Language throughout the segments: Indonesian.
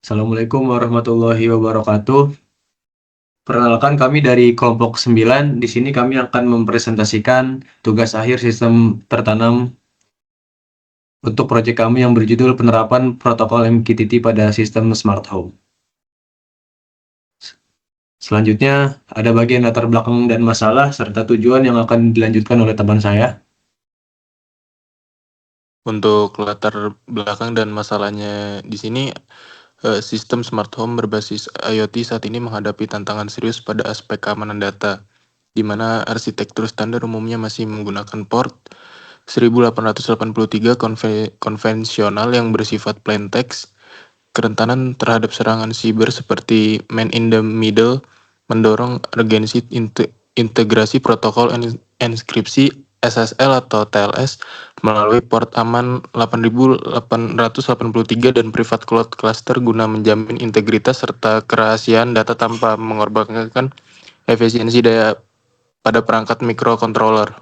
Assalamualaikum warahmatullahi wabarakatuh. Perkenalkan kami dari kelompok 9. Di sini kami akan mempresentasikan tugas akhir sistem tertanam untuk proyek kami yang berjudul penerapan protokol MQTT pada sistem smart home. Selanjutnya ada bagian latar belakang dan masalah serta tujuan yang akan dilanjutkan oleh teman saya. Untuk latar belakang dan masalahnya di sini, sistem smart home berbasis IoT saat ini menghadapi tantangan serius pada aspek keamanan data, di mana arsitektur standar umumnya masih menggunakan port 1883 konvensional yang bersifat plain text. Kerentanan terhadap serangan siber seperti man in the middle mendorong urgensi integrasi protokol enskripsi SSL atau TLS melalui port aman 8883 dan private cloud cluster guna menjamin integritas serta kerahasiaan data tanpa mengorbankan efisiensi daya pada perangkat microcontroller.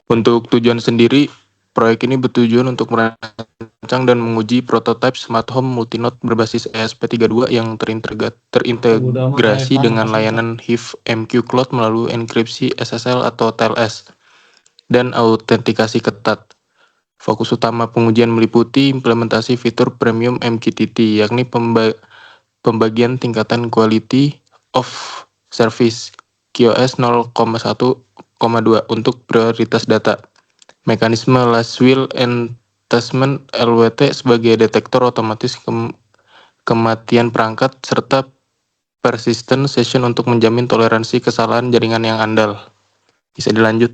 Untuk tujuan sendiri, proyek ini bertujuan untuk merancang dan menguji prototipe smart home multinode berbasis ESP32 yang terintegrasi dengan layanan HIF MQ Cloud melalui enkripsi SSL atau TLS dan autentikasi ketat. Fokus utama pengujian meliputi implementasi fitur premium MQTT, yakni pembagian tingkatan quality of service QoS 0,1,2 untuk prioritas data. Mekanisme last will enhancement LWT sebagai detektor otomatis kematian perangkat serta persistent session untuk menjamin toleransi kesalahan jaringan yang andal. Bisa dilanjut.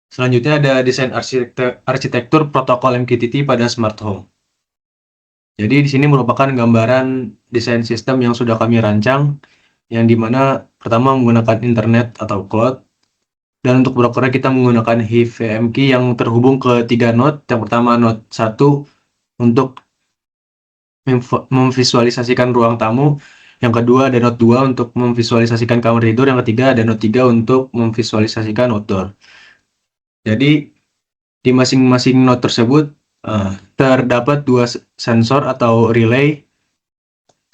Selanjutnya ada desain arsitektur protokol MQTT pada smart home. Jadi di sini merupakan gambaran desain sistem yang sudah kami rancang, yang dimana pertama menggunakan internet atau cloud, dan untuk brokernya kita menggunakan HIF VMQ yang terhubung ke 3 node. Yang pertama node 1 untuk memvisualisasikan ruang tamu, yang kedua ada node 2 untuk memvisualisasikan kamar tidur, yang ketiga ada node 3 untuk memvisualisasikan outdoor. Jadi di masing-masing node tersebut terdapat 2 sensor atau relay,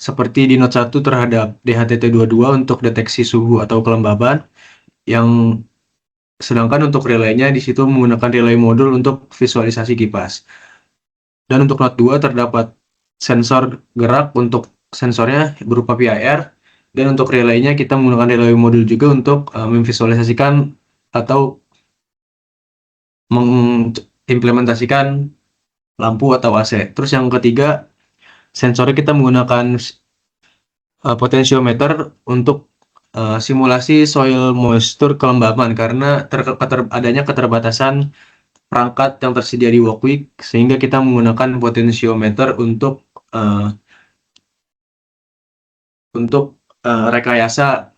seperti di node 1 terhadap DHTT22 untuk deteksi suhu atau kelembaban, yang sedangkan untuk relaynya di situ menggunakan relay modul untuk visualisasi kipas. Dan untuk node 2 terdapat sensor gerak untuk sensornya berupa PIR, dan untuk relaynya kita menggunakan relay modul juga untuk memvisualisasikan atau mengimplementasikan lampu atau AC. Terus yang ketiga, sensornya kita menggunakan potentiometer untuk simulasi soil moisture kelembaban karena adanya keterbatasan perangkat yang tersedia di Walkwick, sehingga kita menggunakan potentiometer untuk rekayasa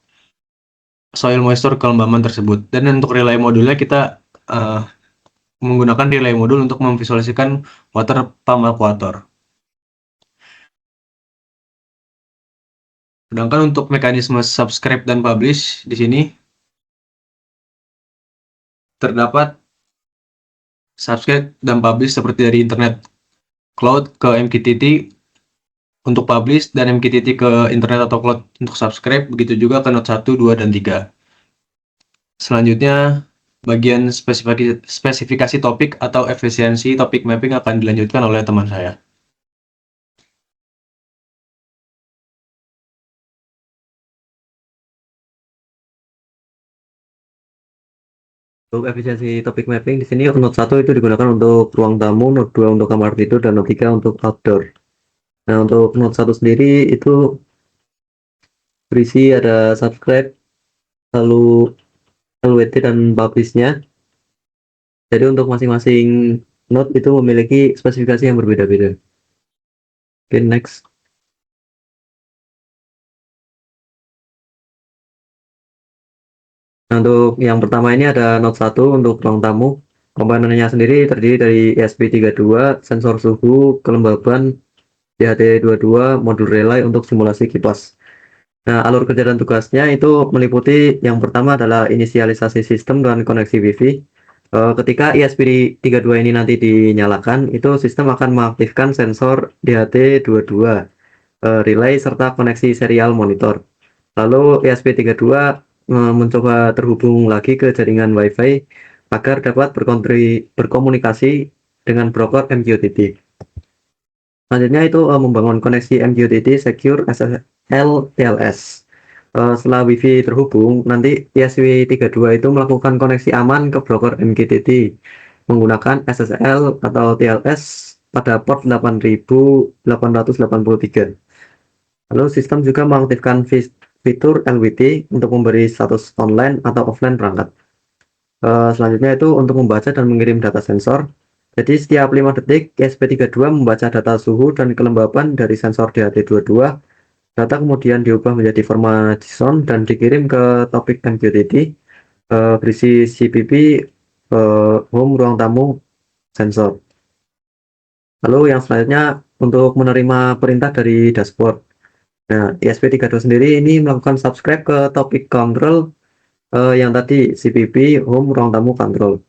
soil moisture kelembaban tersebut. Dan untuk relay modulnya kita menggunakan relay modul untuk memvisualisasikan water pump equator. Sedangkan untuk mekanisme subscribe dan publish di sini terdapat subscribe dan publish seperti dari internet cloud ke MQTT untuk publish dan MQTT ke internet atau cloud untuk subscribe, begitu juga ke node 1, 2, dan 3. Selanjutnya, bagian spesifikasi topik atau efisiensi topik mapping akan dilanjutkan oleh teman saya. Untuk efisiensi topik mapping di sini node 1 itu digunakan untuk ruang tamu, node 2 untuk kamar tidur, dan node 3 untuk outdoor. Nah, untuk node 1 sendiri itu berisi ada subscribe, lalu LWT dan publish-nya. Jadi untuk masing-masing node itu memiliki spesifikasi yang berbeda-beda. Oke, next. Nah, untuk yang pertama ini ada node 1 untuk ruang tamu. Komponennya sendiri terdiri dari ESP32, sensor suhu, kelembaban, DHT22, modul relay untuk simulasi kipas. Nah, alur kerja dan tugasnya itu meliputi yang pertama adalah inisialisasi sistem dan koneksi Wi-Fi. Ketika ESP32 ini nanti dinyalakan, itu sistem akan mengaktifkan sensor DHT22, relay serta koneksi serial monitor. Lalu ESP32 mencoba terhubung lagi ke jaringan Wi-Fi agar dapat berkomunikasi dengan broker MQTT. Selanjutnya itu membangun koneksi MQTT Secure SSL TLS. Setelah Wi-Fi terhubung, nanti ESP32 itu melakukan koneksi aman ke broker MQTT menggunakan SSL atau TLS pada port 8883. Lalu sistem juga mengaktifkan fitur LWT untuk memberi status online atau offline perangkat. Selanjutnya itu untuk membaca dan mengirim data sensor. Jadi setiap 5 detik ESP32 membaca data suhu dan kelembaban dari sensor DHT22. Data kemudian diubah menjadi format JSON dan dikirim ke topik MQTT berisi CPP, home, ruang tamu, sensor. Lalu yang selanjutnya untuk menerima perintah dari dashboard. Nah, ESP32 sendiri ini melakukan subscribe ke topik control yang tadi CPP, home, ruang tamu, control.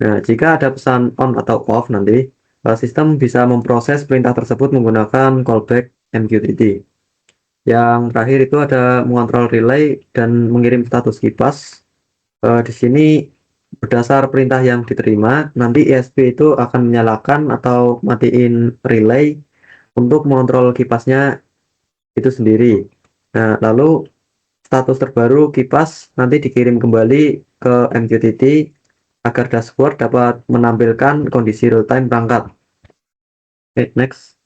Nah, jika ada pesan on atau off nanti, sistem bisa memproses perintah tersebut menggunakan callback MQTT. Yang terakhir itu ada mengontrol relay dan mengirim status kipas. Di sini berdasar perintah yang diterima, nanti ESP itu akan menyalakan atau matiin relay untuk mengontrol kipasnya itu sendiri. Nah, lalu status terbaru kipas nanti dikirim kembali ke MQTT agar dashboard dapat menampilkan kondisi real time perangkat. Oke, next.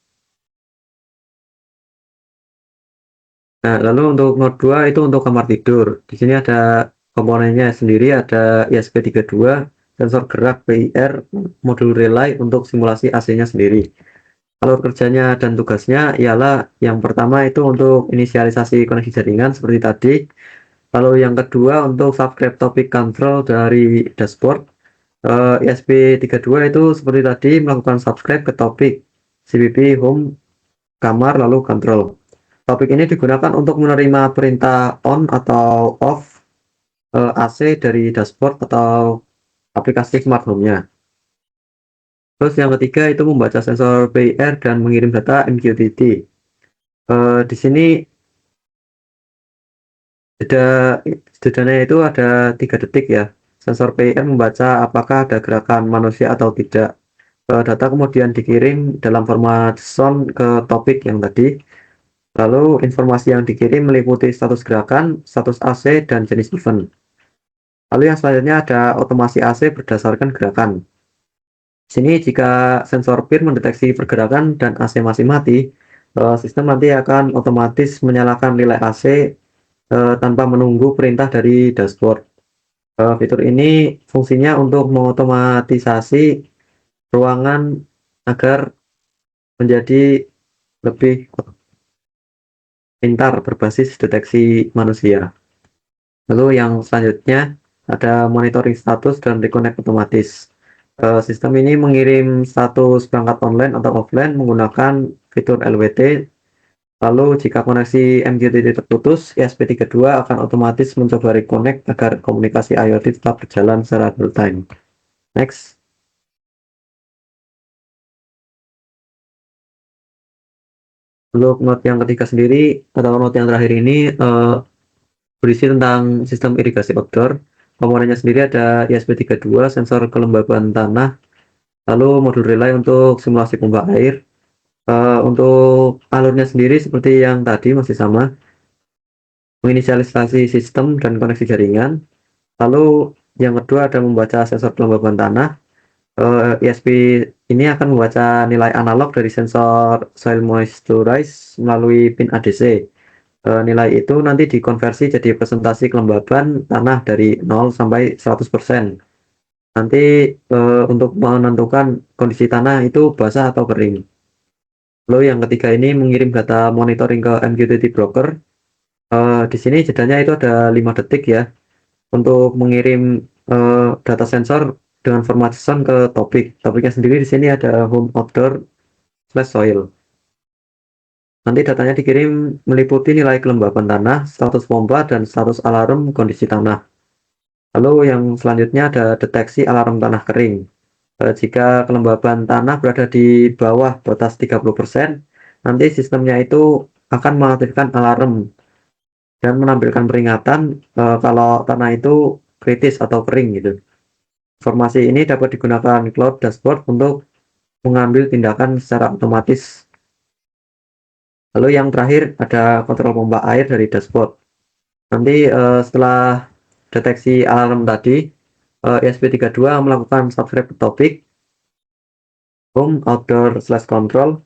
Nah, lalu untuk node 2 itu untuk kamar tidur. Di sini ada komponennya sendiri, ada ESP32, sensor gerak PIR, modul relay untuk simulasi AC-nya sendiri. Alur kerjanya dan tugasnya ialah yang pertama itu untuk inisialisasi koneksi jaringan seperti tadi. Lalu yang kedua untuk subscribe topik control dari dashboard. ESP32 itu seperti tadi melakukan subscribe ke topik CPP, home, kamar, lalu control. Topik ini digunakan untuk menerima perintah on atau off AC dari dashboard atau aplikasi smart home-nya. Terus yang ketiga itu membaca sensor PIR dan mengirim data MQTT. Di sini jedanya itu ada 3 detik ya. Sensor PIR membaca apakah ada gerakan manusia atau tidak. Data kemudian dikirim dalam format JSON ke topik yang tadi. Lalu informasi yang dikirim meliputi status gerakan, status AC, dan jenis event. Lalu yang selanjutnya ada otomasi AC berdasarkan gerakan. Sini jika sensor PIR mendeteksi pergerakan dan AC masih mati, sistem nanti akan otomatis menyalakan relay AC tanpa menunggu perintah dari dashboard. Fitur ini fungsinya untuk mengotomatisasi ruangan agar menjadi lebih pintar berbasis deteksi manusia. Lalu yang selanjutnya ada monitoring status dan reconnect otomatis. Sistem ini mengirim status perangkat online atau offline menggunakan fitur LWT. Lalu jika koneksi MQTT terputus, ESP32 akan otomatis mencoba reconnect agar komunikasi IoT tetap berjalan secara real time. Next. Untuk node yang ketiga sendiri atau node yang terakhir ini berisi tentang sistem irigasi outdoor. Komponennya sendiri ada ESP32, sensor kelembaban tanah, lalu modul relay untuk simulasi pompa air. Untuk alurnya sendiri seperti yang tadi masih sama, menginisialisasi sistem dan koneksi jaringan. Lalu yang kedua ada membaca sensor kelembaban tanah. ESP ini akan membaca nilai analog dari sensor soil moisturize melalui pin ADC. Nilai itu nanti dikonversi jadi presentasi kelembaban tanah dari 0 sampai 100%. Nanti untuk menentukan kondisi tanah itu basah atau kering. Lalu yang ketiga ini mengirim data monitoring ke MQTT broker. Di sini jedanya itu ada 5 detik ya. Untuk mengirim data sensor dengan format JSON ke topik. Topiknya sendiri di sini ada home outdoor slash soil. Nanti datanya dikirim meliputi nilai kelembapan tanah, status pompa, dan status alarm kondisi tanah. Lalu yang selanjutnya ada deteksi alarm tanah kering. Jika kelembapan tanah berada di bawah batas 30%, nanti sistemnya itu akan mengaktifkan alarm dan menampilkan peringatan kalau tanah itu kritis atau kering gitu. Informasi ini dapat digunakan cloud dashboard untuk mengambil tindakan secara otomatis. Lalu yang terakhir ada kontrol pompa air dari dashboard. Nanti setelah deteksi alarm tadi, ESP32 melakukan subscribe ke topik home outdoor slash control.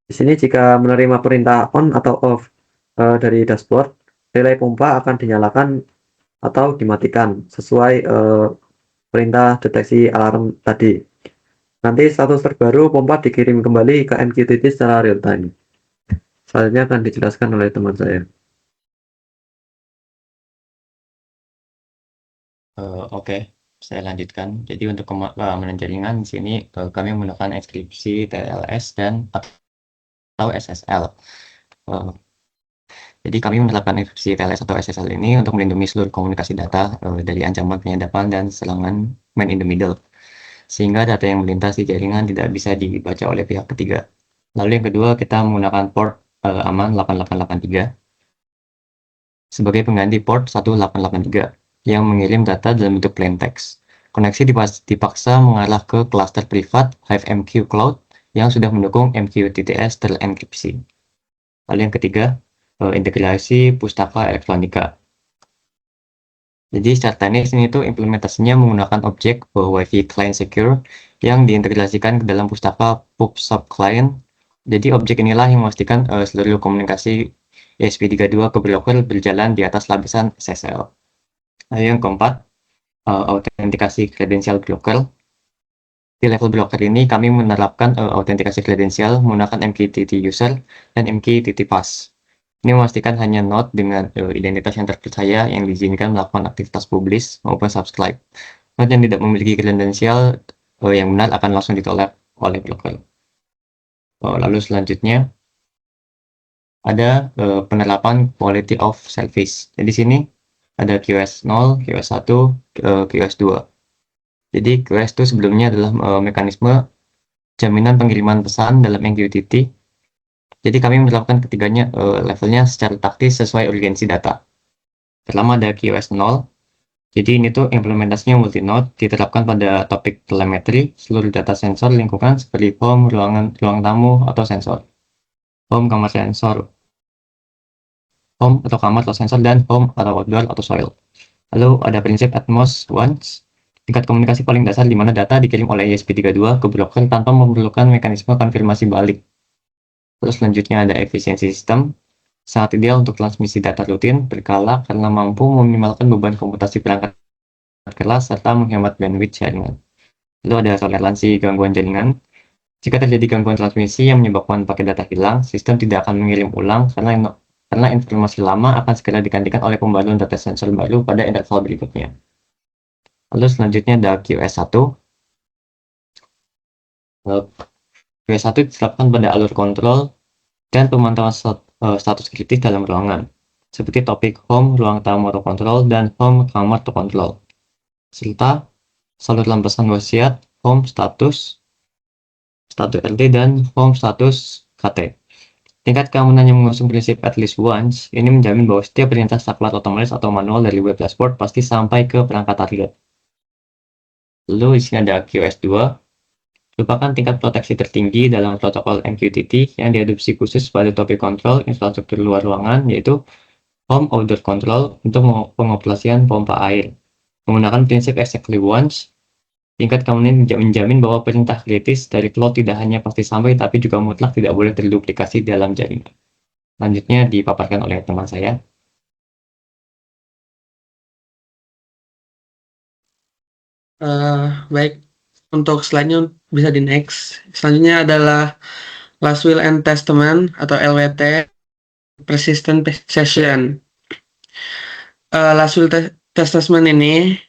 Di sini jika menerima perintah on atau off dari dashboard, relay pompa akan dinyalakan atau dimatikan sesuai perintah deteksi alarm tadi. Nanti status terbaru pompa dikirim kembali ke MQTT secara real time. Selanjutnya akan dijelaskan oleh teman saya. Oke, saya lanjutkan. Jadi untuk keamanan jaringan di sini kami menggunakan enkripsi TLS dan atau SSL. Jadi kami menerapkan enkripsi TLS atau SSL ini untuk melindungi seluruh komunikasi data dari ancaman penyadapan dan serangan man in the middle, sehingga data yang melintas di jaringan tidak bisa dibaca oleh pihak ketiga. Lalu yang kedua, kita menggunakan port aman 8883 sebagai pengganti port 1883 yang mengirim data dalam bentuk plain text. Koneksi dipaksa mengarah ke klaster privat HiveMQ Cloud yang sudah mendukung MQTT terenkripsi. Lalu yang ketiga, integrasi pustaka elektronika. Jadi secara teknis ini tuh implementasinya menggunakan objek Wi-Fi Client Secure yang diintegrasikan ke dalam pustaka PubSub Client. Jadi objek inilah yang memastikan seluruh komunikasi ESP32 ke broker berjalan di atas lapisan SSL. Lalu yang keempat, autentikasi kredensial broker. Di level broker ini kami menerapkan autentikasi kredensial menggunakan MQTT user dan MQTT pass. Ini memastikan hanya node dengan identitas yang terpercaya yang diizinkan melakukan aktivitas publish maupun subscribe. Node yang tidak memiliki kredensial yang benar akan langsung ditolak oleh broker. Lalu selanjutnya ada penerapan quality of service. Jadi di sini ada QoS 0, QoS 1, QoS 2. Jadi QoS itu sebelumnya adalah mekanisme jaminan pengiriman pesan dalam MQTT. Jadi kami menerapkan ketiganya levelnya secara taktis sesuai urgensi data. Pertama ada QoS 0. Jadi ini tuh implementasinya multi-node, diterapkan pada topik telemetri, seluruh data sensor lingkungan seperti home, ruang tamu, atau sensor. Home, kamar sensor, home atau kamar atau sensor, dan home atau outdoor atau soil. Lalu ada prinsip at most once, tingkat komunikasi paling dasar di mana data dikirim oleh ESP32 ke broker tanpa memerlukan mekanisme konfirmasi balik. Terus selanjutnya ada efisiensi sistem, sangat ideal untuk transmisi data rutin berkala karena mampu meminimalkan beban komputasi perangkat keras serta menghemat bandwidth jaringan. Lalu ada toleransi gangguan jaringan. Jika terjadi gangguan transmisi yang menyebabkan paket data hilang, sistem tidak akan mengirim ulang karena informasi lama akan segera digantikan oleh pembaruan data sensor baru pada interval berikutnya. Lalu selanjutnya ada QoS 1. QoS 1 diterapkan pada alur kontrol dan pemantauan status kritis dalam ruangan, seperti topik home, ruang tamu atau kontrol, dan home, kamar atau kontrol, serta saluran pesan wasiat, home status RT, dan home status KT. Tingkat keamanan yang mengusung prinsip at least once ini menjamin bahwa setiap perintah saklar otomatis atau manual dari web dashboard pasti sampai ke perangkat target. Lalu di sini ada QoS 2, merupakan tingkat proteksi tertinggi dalam protokol MQTT yang diadopsi khusus pada topik kontrol infrastruktur luar ruangan, yaitu home outdoor control untuk pengoperasian pompa air. Menggunakan prinsip exactly once, tingkat keamanan menjamin bahwa perintah kritis dari cloud tidak hanya pasti sampai, tapi juga mutlak tidak boleh terduplikasi dalam jaringan. Selanjutnya dipaparkan oleh teman saya. Baik, untuk selanjutnya bisa di next. Selanjutnya adalah last will and testament atau LWT, persistent session. Last will testament ini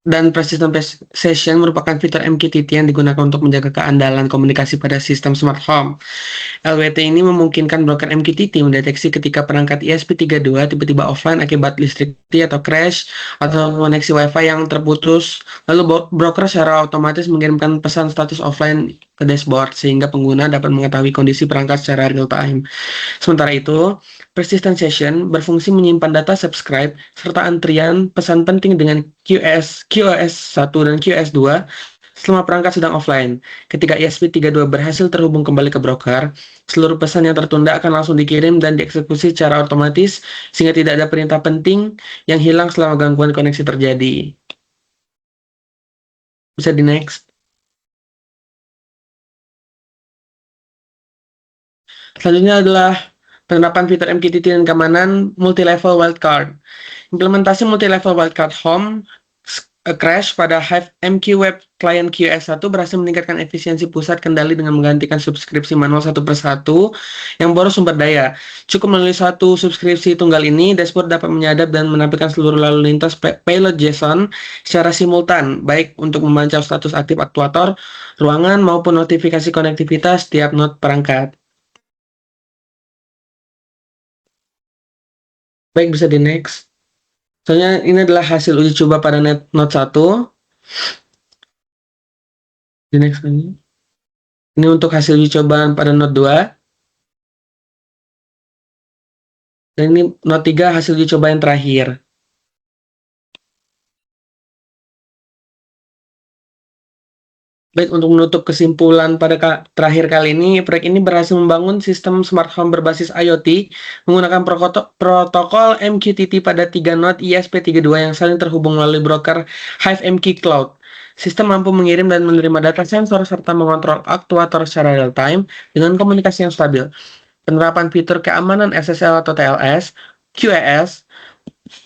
dan Persistent Session merupakan fitur MQTT yang digunakan untuk menjaga keandalan komunikasi pada sistem smart home. LWT ini memungkinkan broker MQTT mendeteksi ketika perangkat ESP32 tiba-tiba offline akibat listrik mati atau crash atau koneksi WiFi yang terputus. Lalu broker secara otomatis mengirimkan pesan status offline ke dashboard sehingga pengguna dapat mengetahui kondisi perangkat secara real time. Sementara itu, Persistent Session berfungsi menyimpan data subscribe serta antrian pesan penting dengan QoS 1 dan QoS 2 selama perangkat sedang offline. Ketika ESP32 berhasil terhubung kembali ke broker, seluruh pesan yang tertunda akan langsung dikirim dan dieksekusi secara otomatis sehingga tidak ada perintah penting yang hilang selama gangguan koneksi terjadi. Bisa di next. Selanjutnya adalah penerapan fitur MQTT dan keamanan multi-level wildcard. Implementasi multi-level wildcard home crash pada Hive MQ Web Client QoS 1 berhasil meningkatkan efisiensi pusat kendali dengan menggantikan subskripsi manual satu persatu yang boros sumber daya. Cukup melalui satu subskripsi tunggal ini, dashboard dapat menyadap dan menampilkan seluruh lalu lintas payload JSON secara simultan, baik untuk memantau status aktif aktuator, ruangan, maupun notifikasi konektivitas tiap node perangkat. Baik, bisa di next. Soalnya ini adalah hasil uji coba pada Node 1. Di next lagi. Ini untuk hasil uji coba pada Node 2. Dan ini Node 3 hasil uji coba yang terakhir. Baik, untuk menutup kesimpulan pada terakhir kali ini, proyek ini berhasil membangun sistem smart home berbasis IoT menggunakan protokol MQTT pada 3 node ESP32 yang saling terhubung melalui broker Hive MQ Cloud. Sistem mampu mengirim dan menerima data sensor serta mengontrol aktuator secara real time dengan komunikasi yang stabil. Penerapan fitur keamanan SSL atau TLS, QoS,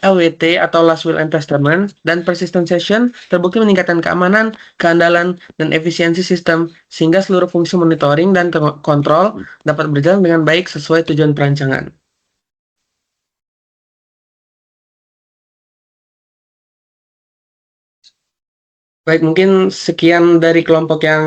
LWT atau Last Will and Testament, dan Persistent Session terbukti meningkatkan keamanan, keandalan, dan efisiensi sistem sehingga seluruh fungsi monitoring dan kontrol dapat berjalan dengan baik sesuai tujuan perancangan. Baik, mungkin sekian dari kelompok yang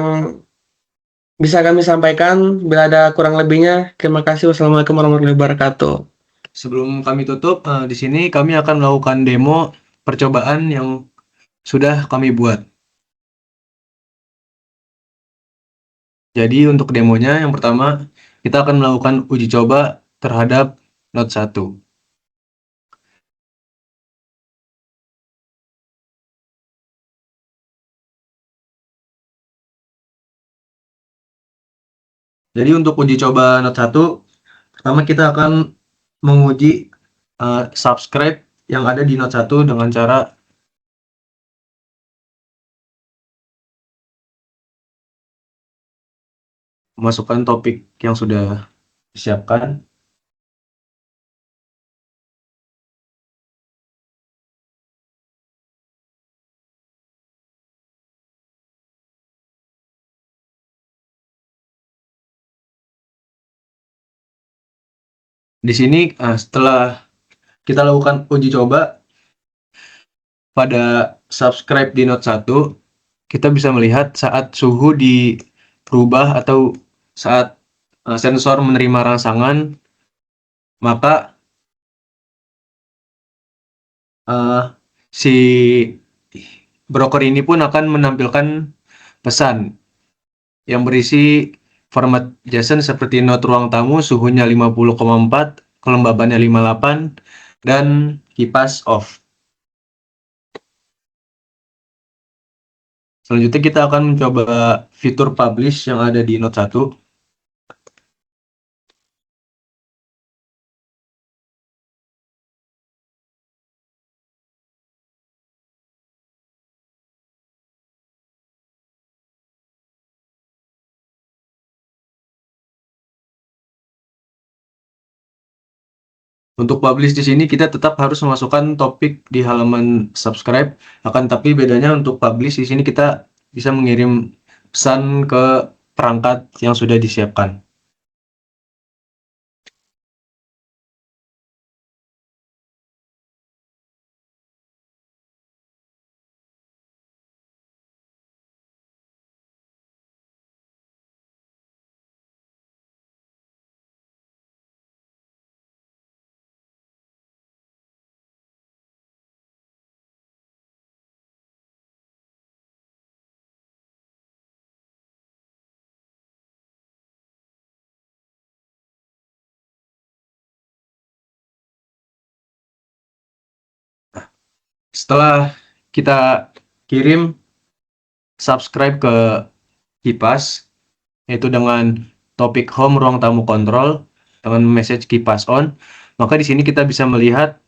bisa kami sampaikan. Bila ada kurang lebihnya, terima kasih. Wassalamualaikum warahmatullahi wabarakatuh. Sebelum kami tutup, di sini kami akan melakukan demo percobaan yang sudah kami buat. Jadi untuk demonya yang pertama, kita akan melakukan uji coba terhadap Node 1. Jadi untuk uji coba Node 1, pertama kita akan menguji subscribe yang ada di Node 1 dengan cara memasukkan topik yang sudah disiapkan. Di sini setelah kita lakukan uji coba pada subscribe di Node 1, kita bisa melihat saat suhu berubah atau saat sensor menerima rangsangan, maka si broker ini pun akan menampilkan pesan yang berisi format JSON seperti node ruang tamu, suhunya 50,4, kelembabannya 58, dan kipas off. Selanjutnya kita akan mencoba fitur publish yang ada di Node 1. Untuk publish di sini kita tetap harus memasukkan topik di halaman subscribe, akan tapi bedanya untuk publish di sini kita bisa mengirim pesan ke perangkat yang sudah disiapkan. Setelah kita kirim subscribe ke kipas, yaitu dengan topik home ruang tamu kontrol dengan message kipas on, maka di sini kita bisa melihat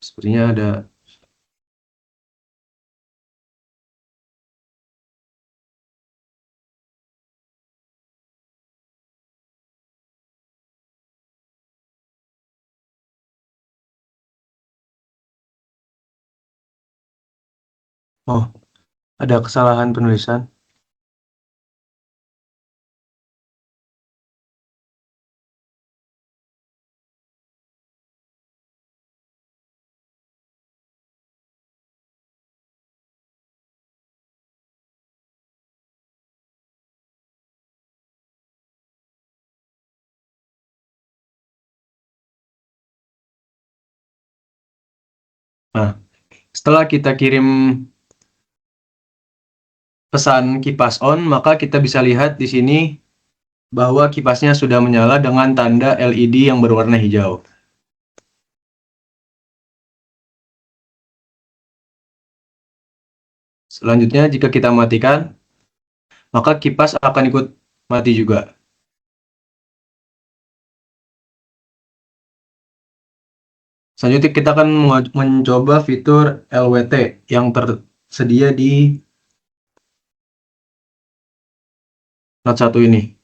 sepertinya ada ada kesalahan penulisan. Nah, setelah kita kirim pesan kipas on, maka kita bisa lihat di sini bahwa kipasnya sudah menyala dengan tanda LED yang berwarna hijau. Selanjutnya, jika kita matikan, maka kipas akan ikut mati juga. Selanjutnya, kita akan mencoba fitur LWT yang tersedia di Note 1 ini.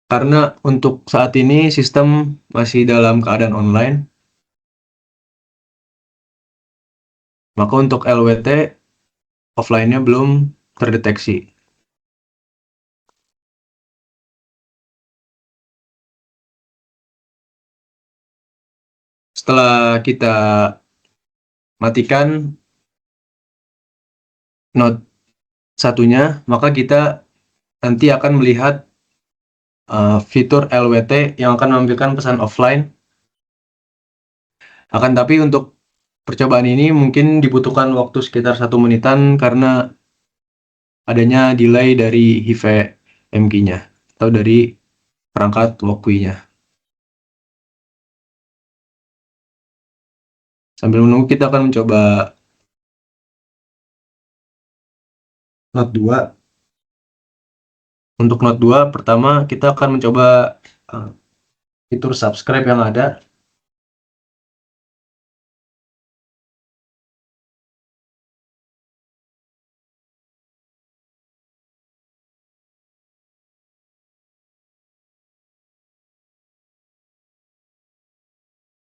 Karena untuk saat ini sistem masih dalam keadaan online, maka untuk LWT offline-nya belum terdeteksi. Setelah kita matikan Note 1-nya, maka kita nanti akan melihat fitur LWT yang akan menampilkan pesan offline. Akan tapi untuk percobaan ini mungkin dibutuhkan waktu sekitar 1 menitan karena adanya delay dari Hive MQ-nya atau dari perangkat Walkwi-nya. Sambil menunggu, kita akan mencoba Note 2. Untuk Note 2, pertama kita akan mencoba fitur subscribe yang ada.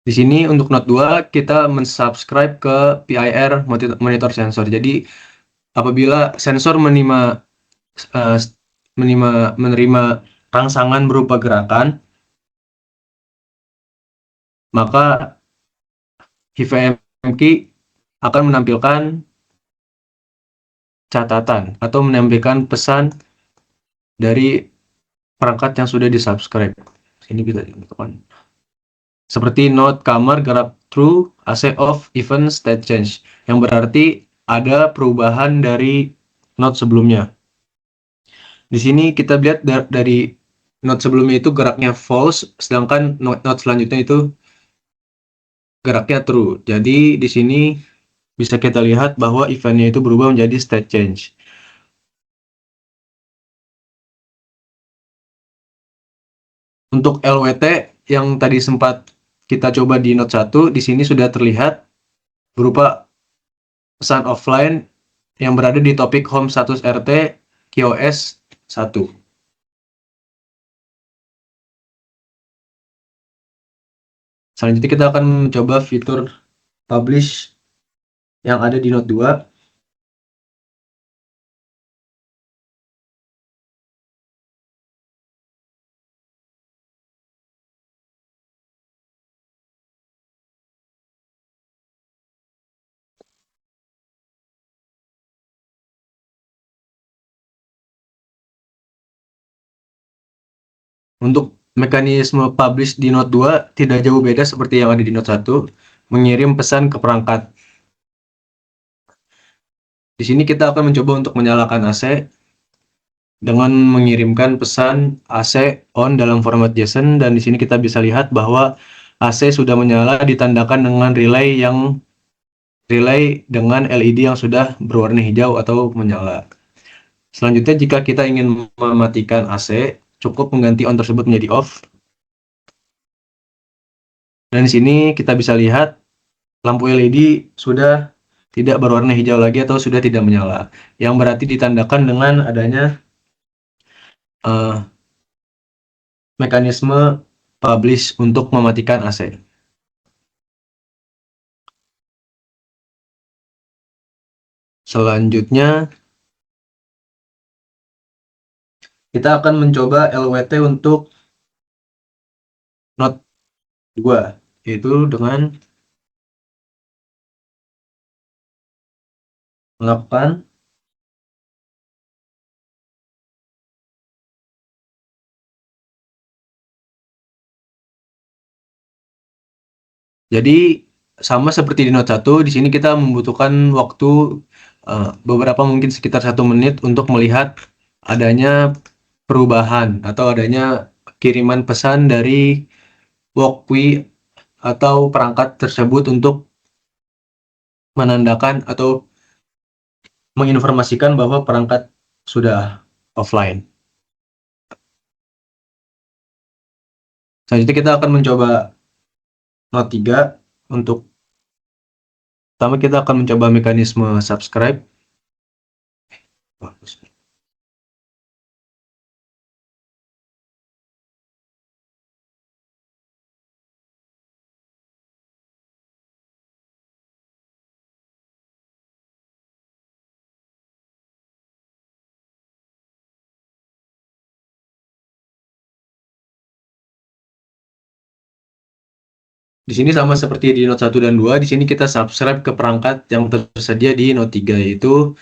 Di sini untuk Note 2 kita mensubscribe ke PIR monitor sensor. Jadi apabila sensor menerima rangsangan berupa gerakan, maka Hive MQ akan menampilkan catatan atau menampilkan pesan dari perangkat yang sudah disubscribe. Sini bisa ditentukan. Seperti note kamar gerak true, AC off, event state change, yang berarti ada perubahan dari note sebelumnya. Di sini kita lihat dari note sebelumnya itu geraknya false, sedangkan note selanjutnya itu geraknya true. Jadi di sini bisa kita lihat bahwa eventnya itu berubah menjadi state change. Untuk LWT yang tadi sempat kita coba di Note 1, di sini sudah terlihat berupa pesan offline yang berada di topik home status RT QoS 1. Selanjutnya kita akan mencoba fitur publish yang ada di Note 2. Untuk mekanisme publish di Note 2 tidak jauh beda seperti yang ada di Note 1, mengirim pesan ke perangkat. Di sini kita akan mencoba untuk menyalakan AC dengan mengirimkan pesan AC on dalam format JSON, dan di sini kita bisa lihat bahwa AC sudah menyala ditandakan dengan relay dengan LED yang sudah berwarna hijau atau menyala. Selanjutnya, jika kita ingin mematikan AC, cukup mengganti on tersebut menjadi off. Dan di sini kita bisa lihat lampu LED sudah tidak berwarna hijau lagi atau sudah tidak menyala, yang berarti ditandakan dengan adanya mekanisme publish untuk mematikan AC. Selanjutnya, kita akan mencoba LWT untuk Note 2, yaitu dengan melakukan jadi sama seperti di Note 1, di sini kita membutuhkan waktu beberapa, mungkin sekitar 1 menit untuk melihat adanya perubahan atau adanya kiriman pesan dari walkway atau perangkat tersebut untuk menandakan atau menginformasikan bahwa perangkat sudah offline. Selanjutnya kita akan mencoba Note 3. Untuk pertama kita akan mencoba mekanisme subscribe. Di sini sama seperti di Note 1 dan 2, di sini kita subscribe ke perangkat yang tersedia di Note 3, yaitu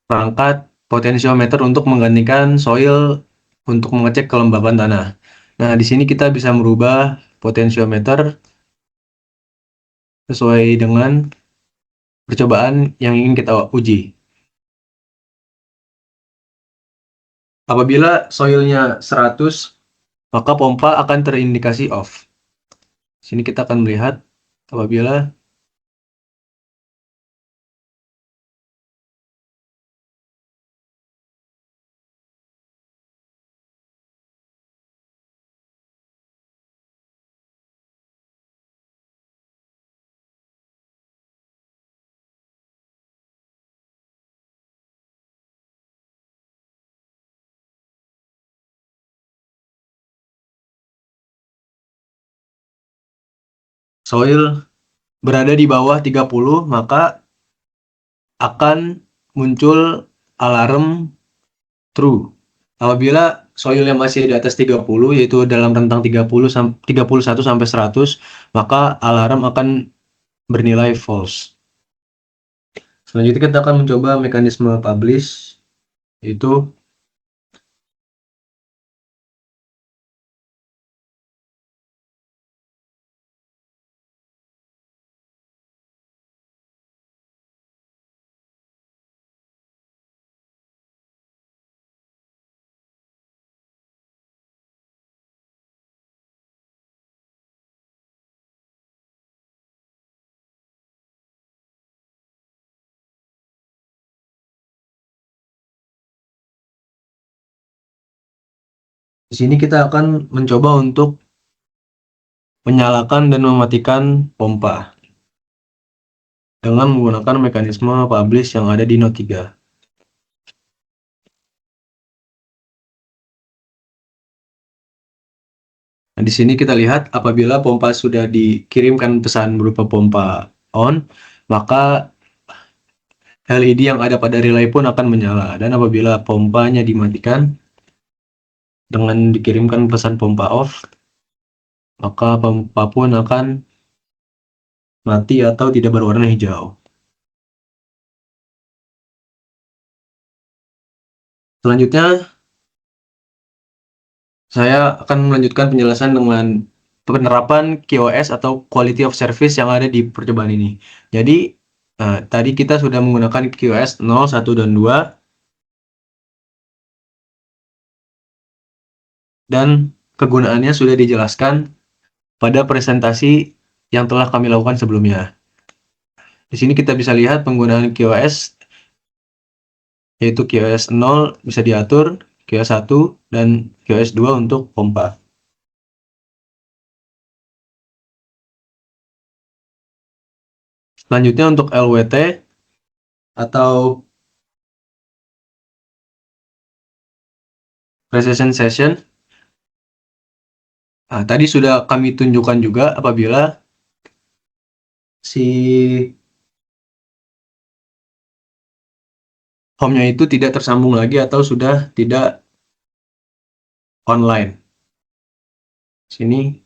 perangkat potensiometer untuk menggantikan soil untuk mengecek kelembapan tanah. Nah, di sini kita bisa merubah potensiometer sesuai dengan percobaan yang ingin kita uji. Apabila soilnya 100, maka pompa akan terindikasi off. Sini kita akan melihat apabila soil berada di bawah 30, maka akan muncul alarm true. Apabila soilnya masih di atas 30, yaitu dalam rentang 31 sampai 100, maka alarm akan bernilai false. Selanjutnya kita akan mencoba mekanisme publish, yaitu Di sini kita akan mencoba untuk menyalakan dan mematikan pompa dengan menggunakan mekanisme publish yang ada di Note 3. Nah, di sini kita lihat apabila pompa sudah dikirimkan pesan berupa pompa on, maka LED yang ada pada relay pun akan menyala. Dan apabila pompanya dimatikan dengan dikirimkan pesan pompa off, maka pompa pun akan mati atau tidak berwarna hijau. Selanjutnya, saya akan melanjutkan penjelasan dengan penerapan QoS atau Quality of Service yang ada di percobaan ini. Jadi, tadi kita sudah menggunakan QoS 0, 1, dan 2. Dan kegunaannya sudah dijelaskan pada presentasi yang telah kami lakukan sebelumnya. Di sini kita bisa lihat penggunaan QoS, yaitu QoS 0 bisa diatur, QoS 1, dan QoS 2 untuk pompa. Selanjutnya untuk LWT atau Precision Session. Tadi sudah kami tunjukkan juga apabila si home-nya itu tidak tersambung lagi atau sudah tidak online. Sini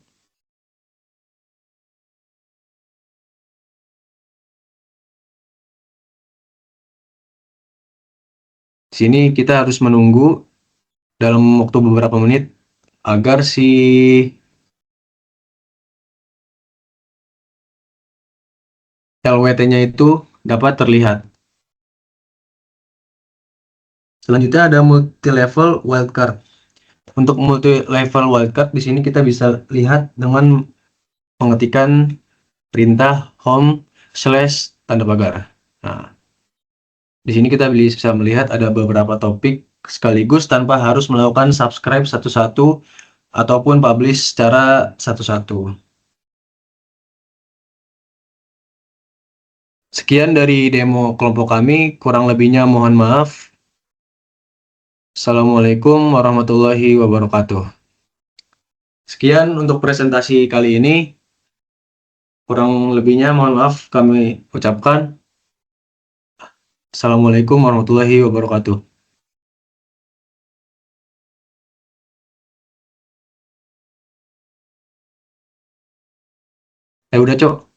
kita harus menunggu dalam waktu beberapa menit agar si LWT-nya itu dapat terlihat. Selanjutnya ada multi-level wildcard. Untuk multi-level wildcard di sini kita bisa lihat dengan mengetikkan perintah home / tanda pagar. Nah, di sini kita bisa melihat ada beberapa topik sekaligus tanpa harus melakukan subscribe satu-satu ataupun publish secara satu-satu. Sekian dari demo kelompok kami, kurang lebihnya mohon maaf. Assalamualaikum warahmatullahi wabarakatuh. Sekian untuk presentasi kali ini. Kurang lebihnya mohon maaf kami ucapkan. Assalamualaikum warahmatullahi wabarakatuh. Udah, Cok.